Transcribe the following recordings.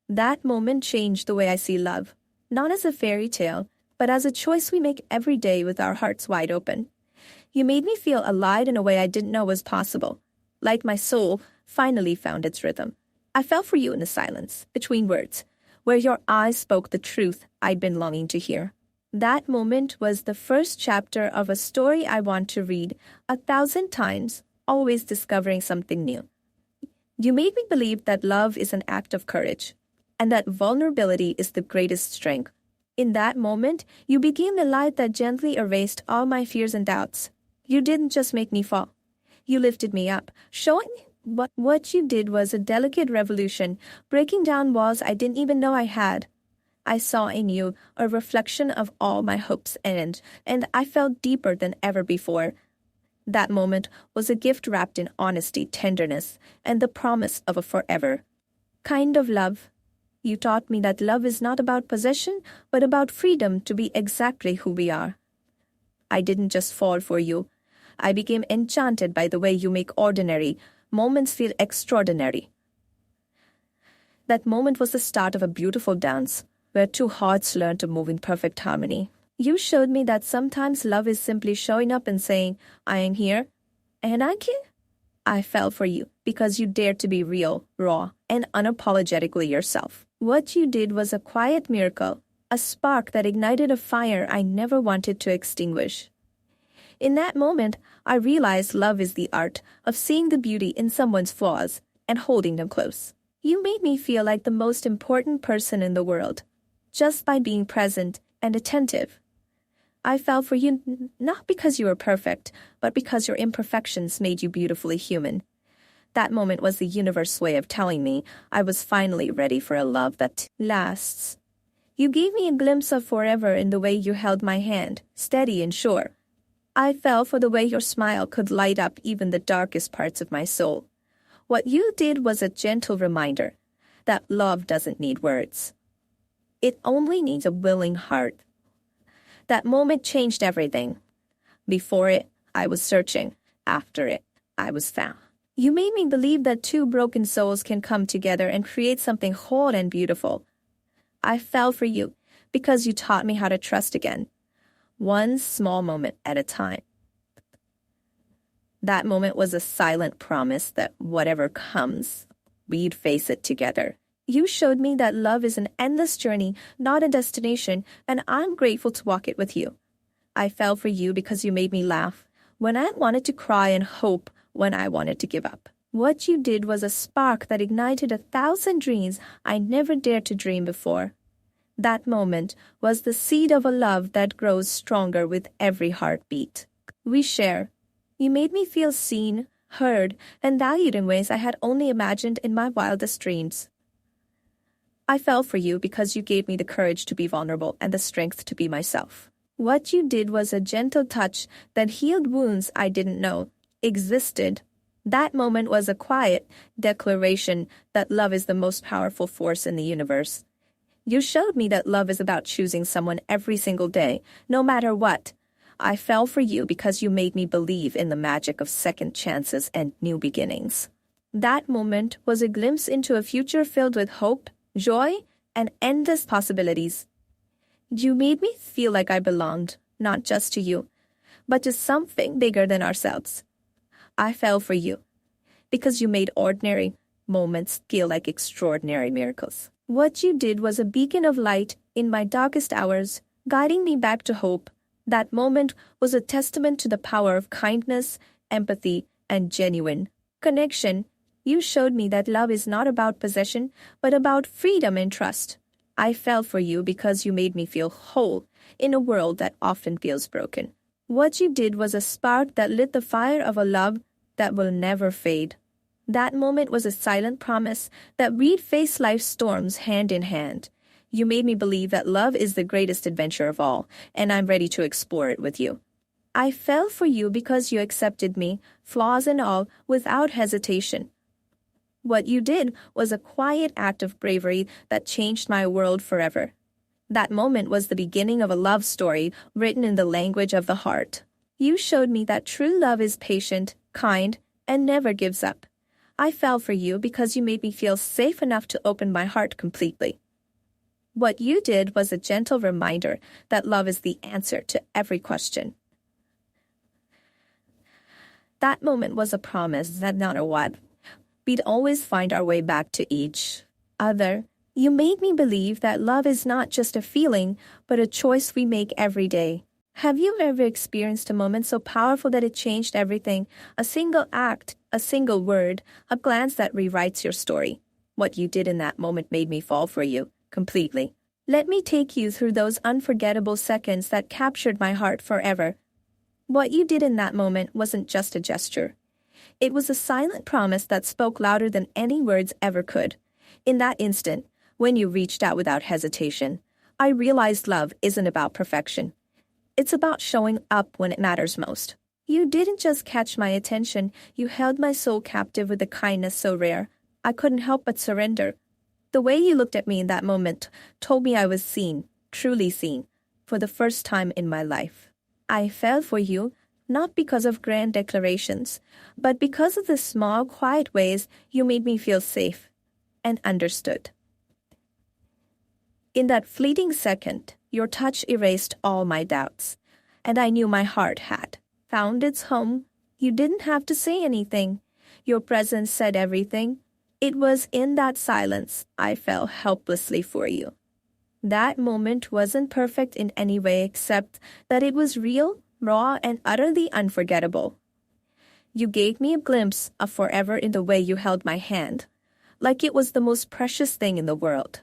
That moment changed the way I see love, not as a fairy tale, but as a choice we make every day with our hearts wide open. You made me feel alive in a way I didn't know was possible, like my soul finally found its rhythm. I fell for you in the silence, between words, where your eyes spoke the truth I'd been longing to hear. That moment was the first chapter of a story I want to read 1,000 times, always discovering something new. You made me believe that love is an act of courage, and that vulnerability is the greatest strength. In that moment, you became the light that gently erased all my fears and doubts. You didn't just make me fall. You lifted me up, showing me what you did was a delicate revolution, breaking down walls I didn't even know I had. I saw in you a reflection of all my hopes and I felt deeper than ever before. That moment was a gift wrapped in honesty, tenderness, and the promise of a forever kind of love. You taught me that love is not about possession, but about freedom to be exactly who we are. I didn't just fall for you. I became enchanted by the way you make ordinary moments feel extraordinary. That moment was the start of a beautiful dance, where two hearts learn to move in perfect harmony. You showed me that sometimes love is simply showing up and saying, I am here, and I care. I fell for you because you dared to be real, raw, and unapologetically yourself. What you did was a quiet miracle, a spark that ignited a fire I never wanted to extinguish. In that moment, I realized love is the art of seeing the beauty in someone's flaws and holding them close. You made me feel like the most important person in the world, just by being present and attentive. I fell for you not because you were perfect, but because your imperfections made you beautifully human. That moment was the universe's way of telling me I was finally ready for a love that lasts. You gave me a glimpse of forever in the way you held my hand, steady and sure. I fell for the way your smile could light up even the darkest parts of my soul. What you did was a gentle reminder that love doesn't need words. It only needs a willing heart. That moment changed everything. Before it, I was searching. After it, I was found. You made me believe that two broken souls can come together and create something whole and beautiful. I fell for you because you taught me how to trust again, one small moment at a time. That moment was a silent promise that whatever comes, we'd face it together. You showed me that love is an endless journey, not a destination, and I'm grateful to walk it with you. I fell for you because you made me laugh when I wanted to cry and hope when I wanted to give up. What you did was a spark that ignited 1,000 dreams I never dared to dream before. That moment was the seed of a love that grows stronger with every heartbeat we share. You made me feel seen, heard, and valued in ways I had only imagined in my wildest dreams. I fell for you because you gave me the courage to be vulnerable and the strength to be myself. What you did was a gentle touch that healed wounds I didn't know existed. That moment was a quiet declaration that love is the most powerful force in the universe. You showed me that love is about choosing someone every single day, no matter what. I fell for you because you made me believe in the magic of second chances and new beginnings. That moment was a glimpse into a future filled with hope, joy, and endless possibilities. You made me feel like I belonged, not just to you, but to something bigger than ourselves. I fell for you because you made ordinary moments feel like extraordinary miracles. What you did was a beacon of light in my darkest hours, guiding me back to hope. That moment was a testament to the power of kindness, empathy, and genuine connection. You showed me that love is not about possession, but about freedom and trust. I fell for you because you made me feel whole in a world that often feels broken. What you did was a spark that lit the fire of a love that will never fade. That moment was a silent promise that we'd face life's storms hand in hand. You made me believe that love is the greatest adventure of all, and I'm ready to explore it with you. I fell for you because you accepted me, flaws and all, without hesitation. What you did was a quiet act of bravery that changed my world forever. That moment was the beginning of a love story written in the language of the heart. You showed me that true love is patient, kind, and never gives up. I fell for you because you made me feel safe enough to open my heart completely. What you did was a gentle reminder that love is the answer to every question. That moment was a promise that no matter what, we'd always find our way back to each other. You made me believe that love is not just a feeling, but a choice we make every day. Have you ever experienced a moment so powerful that it changed everything? A single act, a single word, a glance that rewrites your story. What you did in that moment made me fall for you, completely. Let me take you through those unforgettable seconds that captured my heart forever. What you did in that moment wasn't just a gesture. It was a silent promise that spoke louder than any words ever could. In that instant, when you reached out without hesitation, I realized love isn't about perfection. It's about showing up when it matters most. You didn't just catch my attention, you held my soul captive with a kindness so rare, I couldn't help but surrender. The way you looked at me in that moment told me I was seen, truly seen, for the first time in my life. I fell for you, not because of grand declarations, but because of the small, quiet ways you made me feel safe and understood. In that fleeting second, your touch erased all my doubts, and I knew my heart had found its home. You didn't have to say anything. Your presence said everything. It was in that silence I fell helplessly for you. That moment wasn't perfect in any way except that it was real, raw, and utterly unforgettable. You gave me a glimpse of forever in the way you held my hand, like it was the most precious thing in the world.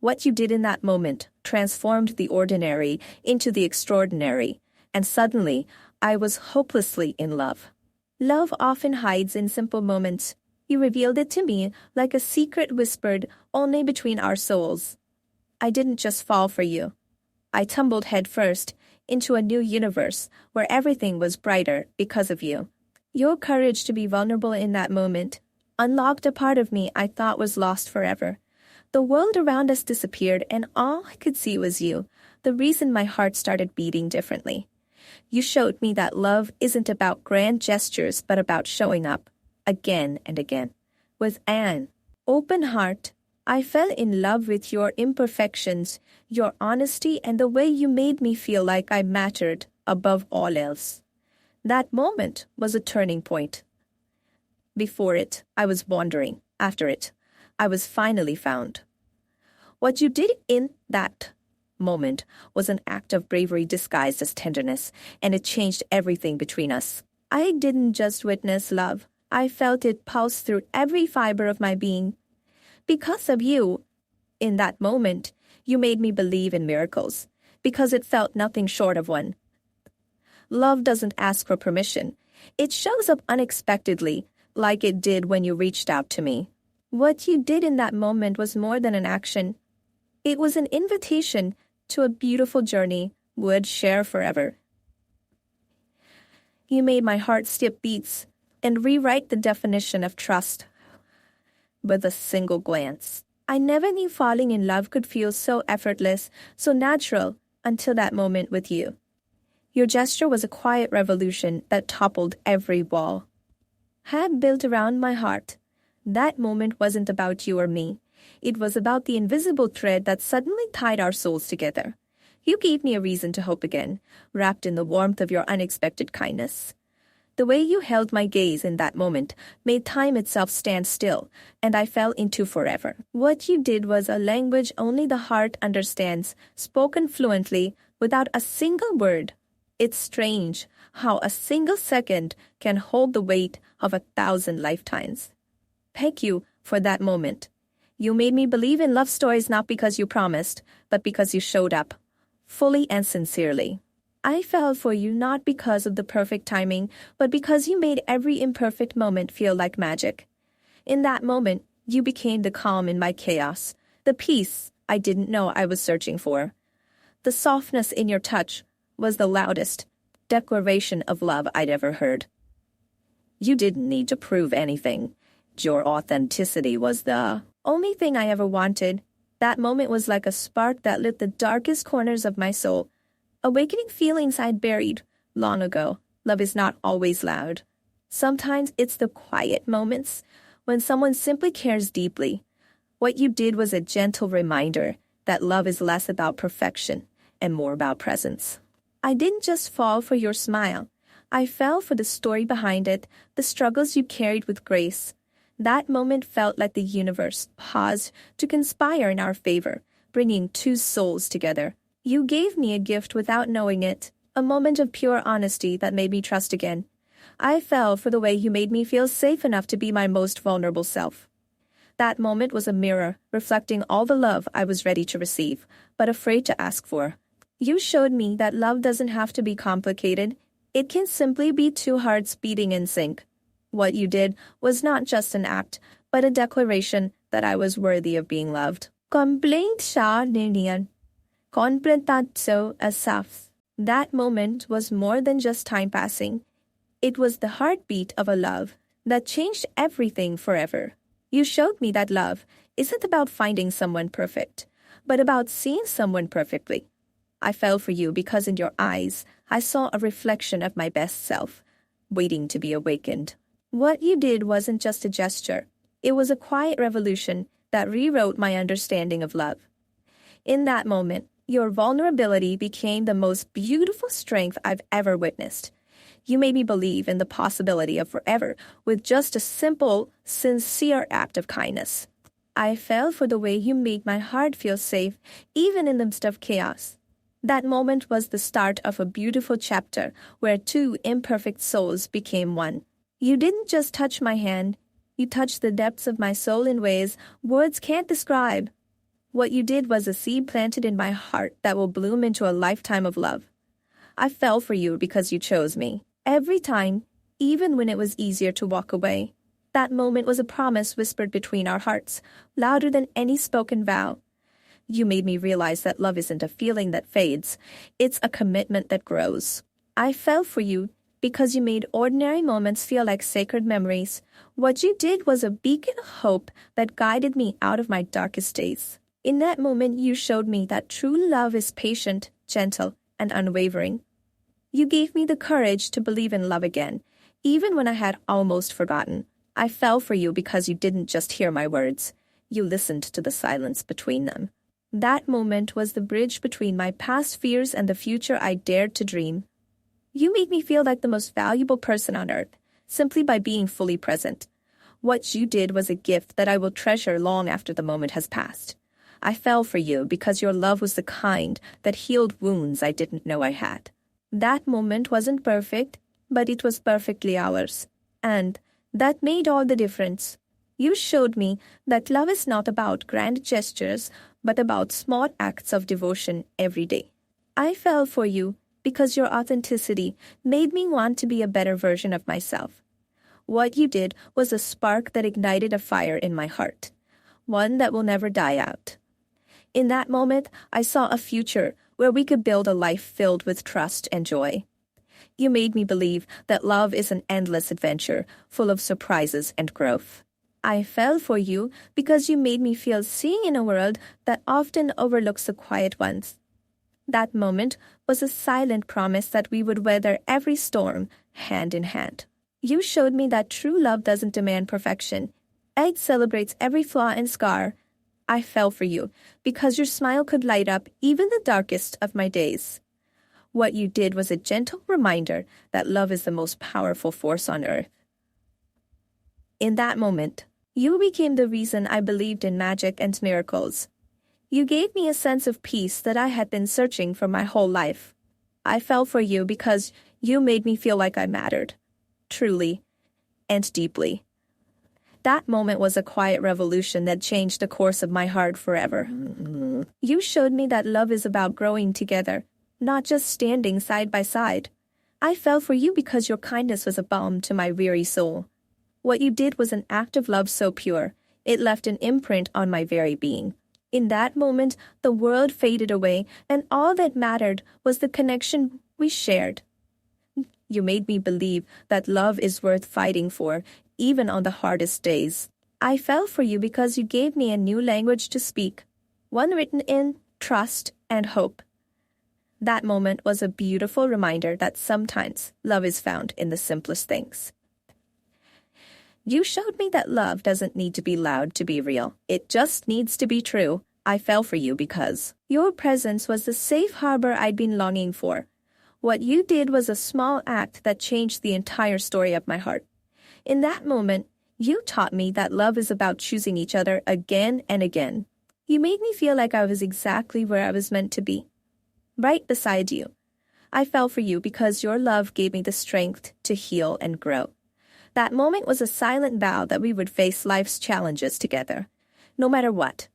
What you did in that moment transformed the ordinary into the extraordinary, and suddenly I was hopelessly in love. Love often hides in simple moments. You revealed it to me like a secret whispered only between our souls. I didn't just fall for you. I tumbled headfirst into a new universe where everything was brighter because of you. Your courage to be vulnerable in that moment unlocked a part of me I thought was lost forever. The world around us disappeared, and all I could see was you, the reason my heart started beating differently. You showed me that love isn't about grand gestures, but about showing up, again and again. With an open heart, I fell in love with your imperfections, your honesty, and the way you made me feel like I mattered above all else. That moment was a turning point. Before it, I was wandering. After it, I was finally found. What you did in that moment was an act of bravery disguised as tenderness, and it changed everything between us. I didn't just witness love. I felt it pulse through every fiber of my being. Because of you, in that moment, you made me believe in miracles, because it felt nothing short of one. Love doesn't ask for permission. It shows up unexpectedly, like it did when you reached out to me. What you did in that moment was more than an action. It was an invitation to a beautiful journey we'd share forever. You made my heart skip beats and rewrite the definition of trust with a single glance. I never knew falling in love could feel so effortless, so natural, until that moment with you. Your gesture was a quiet revolution that toppled every wall. Had built around my heart. That moment wasn't about you or me. It was about the invisible thread that suddenly tied our souls together. You gave me a reason to hope again, wrapped in the warmth of your unexpected kindness. The way you held my gaze in that moment made time itself stand still, and I fell into forever. What you did was a language only the heart understands, spoken fluently, without a single word. It's strange how a single second can hold the weight of 1,000 lifetimes. Thank you for that moment. You made me believe in love stories not because you promised, but because you showed up, fully and sincerely. I fell for you not because of the perfect timing, but because you made every imperfect moment feel like magic. In that moment, you became the calm in my chaos, the peace I didn't know I was searching for. The softness in your touch was the loudest declaration of love I'd ever heard. You didn't need to prove anything. Your authenticity was the only thing I ever wanted. That moment was like a spark that lit the darkest corners of my soul, awakening feelings I'd buried long ago. Love is not always loud. Sometimes it's the quiet moments when someone simply cares deeply. What you did was a gentle reminder that love is less about perfection and more about presence. I didn't just fall for your smile. I fell for the story behind it, the struggles you carried with grace. That moment felt like the universe paused to conspire in our favor, bringing two souls together. You gave me a gift without knowing it, a moment of pure honesty that made me trust again. I fell for the way you made me feel safe enough to be my most vulnerable self. That moment was a mirror, reflecting all the love I was ready to receive, but afraid to ask for. You showed me that love doesn't have to be complicated. It can simply be two hearts beating in sync. What you did was not just an act, but a declaration that I was worthy of being loved. Complaint siya niyan. Konprentatso asaf. That moment was more than just time passing. It was the heartbeat of a love that changed everything forever. You showed me that love isn't about finding someone perfect, but about seeing someone perfectly. I fell for you because in your eyes, I saw a reflection of my best self, waiting to be awakened. What you did wasn't just a gesture. It was a quiet revolution that rewrote my understanding of love. In that moment, your vulnerability became the most beautiful strength I've ever witnessed. You made me believe in the possibility of forever with just a simple, sincere act of kindness. I fell for the way you made my heart feel safe, even in the midst of chaos. That moment was the start of a beautiful chapter where two imperfect souls became one. You didn't just touch my hand, you touched the depths of my soul in ways words can't describe. What you did was a seed planted in my heart that will bloom into a lifetime of love. I fell for you because you chose me. Every time, even when it was easier to walk away. That moment was a promise whispered between our hearts, louder than any spoken vow. You made me realize that love isn't a feeling that fades, it's a commitment that grows. I fell for you because you made ordinary moments feel like sacred memories. What you did was a beacon of hope that guided me out of my darkest days. In that moment, you showed me that true love is patient, gentle, and unwavering. You gave me the courage to believe in love again, even when I had almost forgotten. I fell for you because you didn't just hear my words. You listened to the silence between them. That moment was the bridge between my past fears and the future I dared to dream. You made me feel like the most valuable person on earth, simply by being fully present. What you did was a gift that I will treasure long after the moment has passed. I fell for you because your love was the kind that healed wounds I didn't know I had. That moment wasn't perfect, but it was perfectly ours. And that made all the difference. You showed me that love is not about grand gestures, but about small acts of devotion every day. I fell for you because your authenticity made me want to be a better version of myself. What you did was a spark that ignited a fire in my heart, one that will never die out. In that moment, I saw a future where we could build a life filled with trust and joy. You made me believe that love is an endless adventure, full of surprises and growth. I fell for you because you made me feel seen in a world that often overlooks the quiet ones. That moment was a silent promise that we would weather every storm, hand in hand. You showed me that true love doesn't demand perfection. It celebrates every flaw and scar. I fell for you because your smile could light up even the darkest of my days. What you did was a gentle reminder that love is the most powerful force on earth. In that moment, you became the reason I believed in magic and miracles. You gave me a sense of peace that I had been searching for my whole life. I fell for you because you made me feel like I mattered, truly and deeply. That moment was a quiet revolution that changed the course of my heart forever. You showed me that love is about growing together, not just standing side by side. I fell for you because your kindness was a balm to my weary soul. What you did was an act of love so pure, it left an imprint on my very being. In that moment, the world faded away, and all that mattered was the connection we shared. You made me believe that love is worth fighting for, even on the hardest days. I fell for you because you gave me a new language to speak, one written in trust and hope. That moment was a beautiful reminder that sometimes love is found in the simplest things. You showed me that love doesn't need to be loud to be real. It just needs to be true. I fell for you because your presence was the safe harbor I'd been longing for. What you did was a small act that changed the entire story of my heart. In that moment, you taught me that love is about choosing each other again and again. You made me feel like I was exactly where I was meant to be, right beside you. I fell for you because your love gave me the strength to heal and grow. That moment was a silent vow that we would face life's challenges together, no matter what.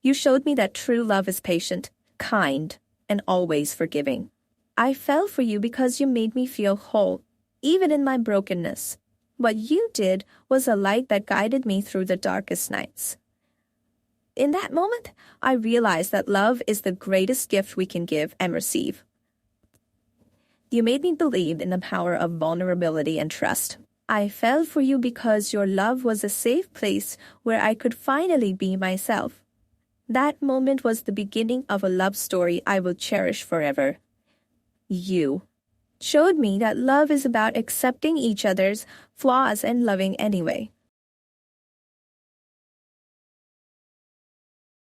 You showed me that true love is patient, kind, and always forgiving. I fell for you because you made me feel whole, even in my brokenness. What you did was a light that guided me through the darkest nights. In that moment, I realized that love is the greatest gift we can give and receive. You made me believe in the power of vulnerability and trust. I fell for you because your love was a safe place where I could finally be myself. That moment was the beginning of a love story I will cherish forever. You showed me that love is about accepting each other's flaws and loving anyway.